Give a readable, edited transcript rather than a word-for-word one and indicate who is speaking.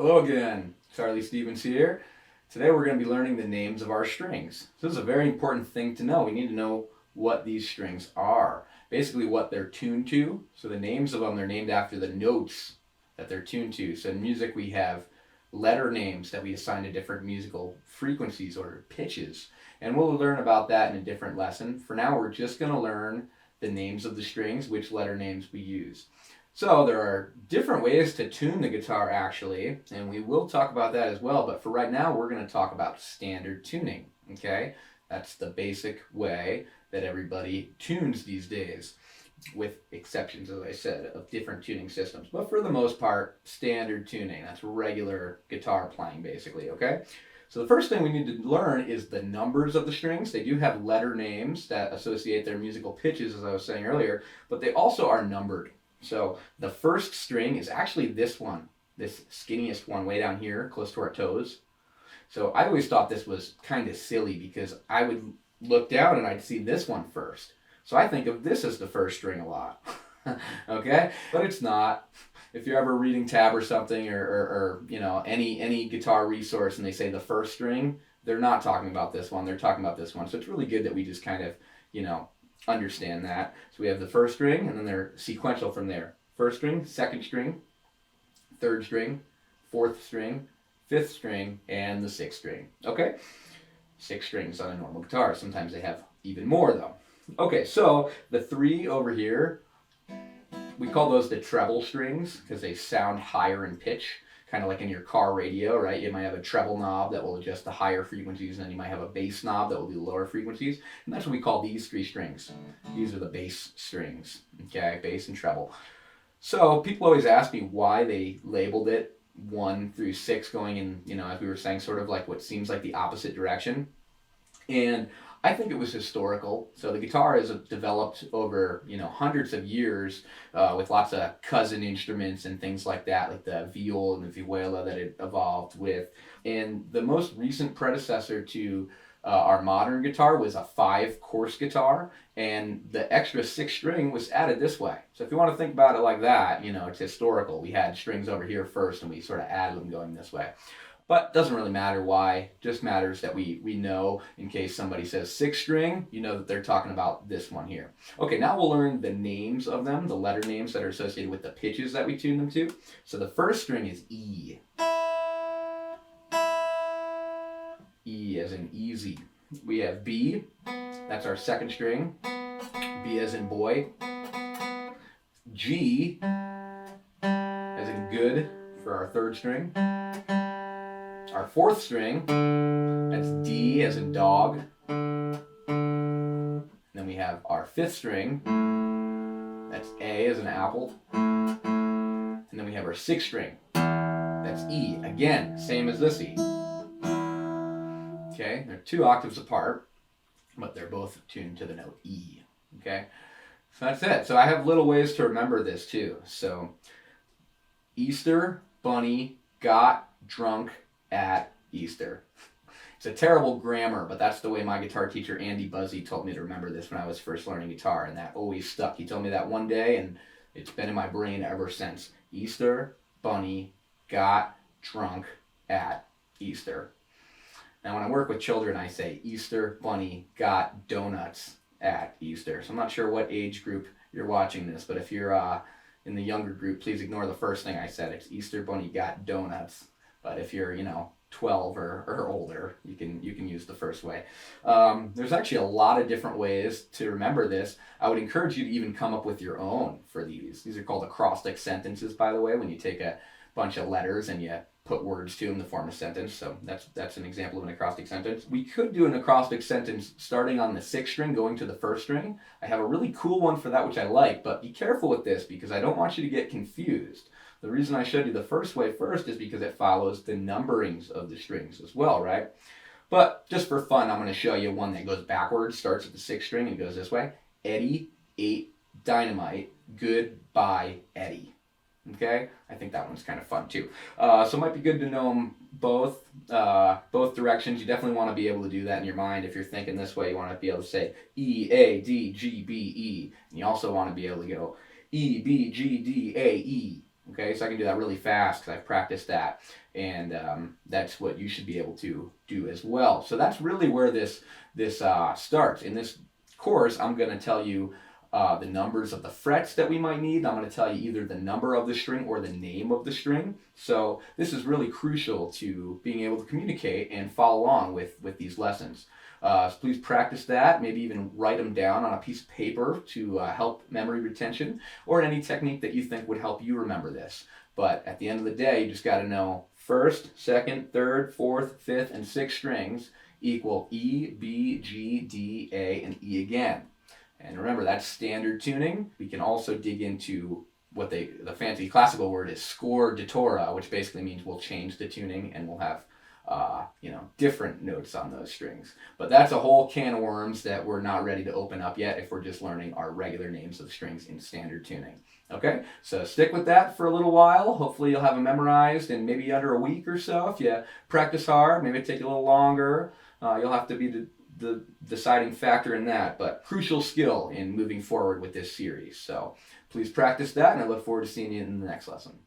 Speaker 1: Hello again, Charlie Stevens here. Today we're going to be learning the names of our strings. This is a very important thing to know. We need to know what these strings are. Basically what they're tuned to. So the names of them, they're named after the notes that they're tuned to. So in music we have letter names that we assign to different musical frequencies or pitches. And we'll learn about that in a different lesson. For now we're just going to learn the names of the strings, which letter names we use. So there are different ways to tune the guitar actually, and we will talk about that as well, but for right now we're going to talk about standard tuning, okay? That's the basic way that everybody tunes these days, with exceptions, as I said, of different tuning systems. But for the most part, standard tuning, that's regular guitar playing basically, okay? So the first thing we need to learn is the numbers of the strings. They do have letter names that associate their musical pitches, as I was saying earlier, but they also are numbered. So the first string is actually this one, this skinniest one way down here, close to our toes. So I always thought this was kind of silly because I would look down and I'd see this one first. So I think of this as the first string a lot, okay? But it's not. If you're ever reading tab or something or you know, any guitar resource and they say the first string, they're not talking about this one, they're talking about this one. So it's really good that we just kind of, you know, understand that. So we have the first string and then they're sequential from there. First string, second string, third string, fourth string, fifth string, and the sixth string. Okay? 6 strings on a normal guitar. Sometimes they have even more though. Okay, so the 3 over here, we call those the treble strings because they sound higher in pitch. Kind of like in your car radio, right? You might have a treble knob that will adjust the higher frequencies, and then you might have a bass knob that will do lower frequencies. And that's what we call these 3 strings. These are the bass strings, okay? Bass and treble. So people always ask me why they labeled it 1 through 6 going in, you know, as we were saying, sort of like what seems like the opposite direction. And I think it was historical. So the guitar has developed over, you know, hundreds of years with lots of cousin instruments and things like that, like the viol and the vihuela that it evolved with. And the most recent predecessor to our modern guitar was a 5-course guitar, and the extra 6 string was added this way. So if you want to think about it like that, you know, it's historical. We had strings over here first, and we sort of added them going this way. But it doesn't really matter why, just matters that we know in case somebody says 6 string, you know that they're talking about this one here. Okay, now we'll learn the names of them, the letter names that are associated with the pitches that we tune them to. So the first string is E. E as in easy. We have B, that's our second string. B as in boy. G as in good for our third string. Our fourth string, that's D as in dog. And then we have our fifth string, that's A as in apple. And then we have our sixth string, that's E. Again, same as this E. Okay, they're 2 octaves apart, but they're both tuned to the note E. Okay, so that's it. So I have little ways to remember this too. So Easter bunny got drunk at Easter. It's a terrible grammar, but that's the way my guitar teacher Andy Buzzy told me to remember this when I was first learning guitar, and that always stuck. He told me that one day, and it's been in my brain ever since. Easter bunny got drunk at Easter. Now when I work with children, I say Easter bunny got donuts at Easter. So I'm not sure what age group you're watching this, but if you're in the younger group, please ignore the first thing I said. It's Easter bunny got donuts. But if you're, you know, 12 or older, you can use the first way. There's actually a lot of different ways to remember this. I would encourage you to even come up with your own for these. These are called acrostic sentences, by the way, when you take a bunch of letters and you put words to them to form a sentence. So that's an example of an acrostic sentence. We could do an acrostic sentence starting on the 6th string, going to the 1st string. I have a really cool one for that, which I like, but be careful with this because I don't want you to get confused. The reason I showed you the first way first is because it follows the numberings of the strings as well, right? But just for fun, I'm going to show you one that goes backwards, starts at the 6th string and goes this way. Eddie ate dynamite. Goodbye, Eddie. Okay? I think that one's kind of fun too. So it might be good to know them both directions. You definitely want to be able to do that in your mind. If you're thinking this way, you want to be able to say E, A, D, G, B, E. And you also want to be able to go E, B, G, D, A, E. Okay, so I can do that really fast because I've practiced that, and that's what you should be able to do as well. So that's really where this starts. In this course, I'm going to tell you the numbers of the frets that we might need. I'm going to tell you either the number of the string or the name of the string. So this is really crucial to being able to communicate and follow along with these lessons. So please practice that, maybe even write them down on a piece of paper to help memory retention, or any technique that you think would help you remember this. But at the end of the day, you just got to know first, second, third, fourth, fifth, and sixth strings equal E, B, G, D, A, and E again. And remember, that's standard tuning. We can also dig into what the fancy classical word is scordatura, which basically means we'll change the tuning and we'll have different notes on those strings. But that's a whole can of worms that we're not ready to open up yet if we're just learning our regular names of strings in standard tuning. Okay, so stick with that for a little while. Hopefully you'll have them memorized in maybe under a week or so. If you practice hard, maybe it take a little longer. You'll have to be the deciding factor in that, but crucial skill in moving forward with this series. So please practice that, and I look forward to seeing you in the next lesson.